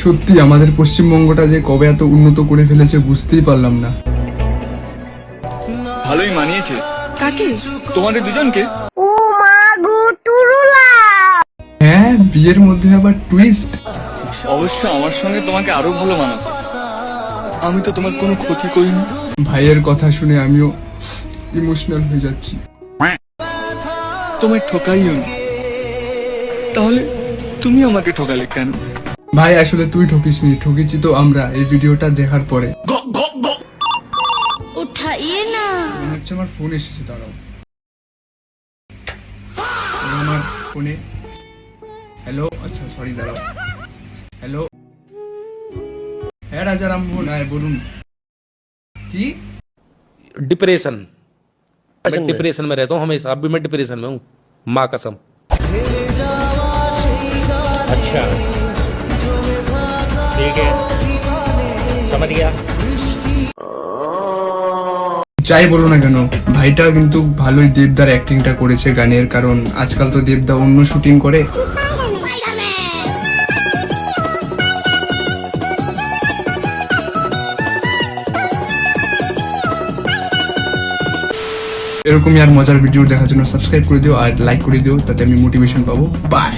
সত্যি আমাদের পশ্চিমবঙ্গটা যে কবে এত উন্নত করে ফেলেছে বুঝতেই পারলাম না। ভালোই মানিয়েছে। কাকে? তোমাদের দুজনকে। ও মা গো টুরুলা। হ্যাঁ, বিয়ের মধ্যে আবার টুইস্ট। অবশ্য আমার সঙ্গে তোমাকে আরো ভালো মানাতো। আমি তো তোমার কোনো ক্ষতি করিনি। ভাইয়ের কথা শুনে আমিও ইমোশনাল হয়ে যাচ্ছি। তোমায় ঠকাইও নি, তাহলে তুমি আমাকে ঠকালে কেন? ভাই আসলে তুই ঠকিসনি, ঠকেছি তো আমরা এই ভিডিওটা দেখার পরে। উঠাইয়ে না। মনে হচ্ছে আমার ফোন এসেছে, দাঁড়াও। আমার ফোনে হ্যালো, আচ্ছা সরি দাঁড়াও। হ্যালো, হ্যাঁ রাজা রামমোহন, হ্যাঁ বলুন। কি? डिप्रेशन। मैं डिप्रेशन में रहता हूँ हमेशा, अब भी मैं डिप्रेशन में हूँ, माँ कसम। अच्छा ठीक है, समझ गया। যাই বলো না কেন, ভাইটা কিন্তু ভালোই দেবদার অ্যাক্টিংটা করেছে গানের, কারণ আজকাল তো দেবদা অন্য শুটিং করে। এরকমই আর মজার ভিডিও দেখার জন্য সাবস্ক্রাইব করে দিও আর লাইক করে দিও, তাতে আমি মোটিভেশন পাবো। বাই।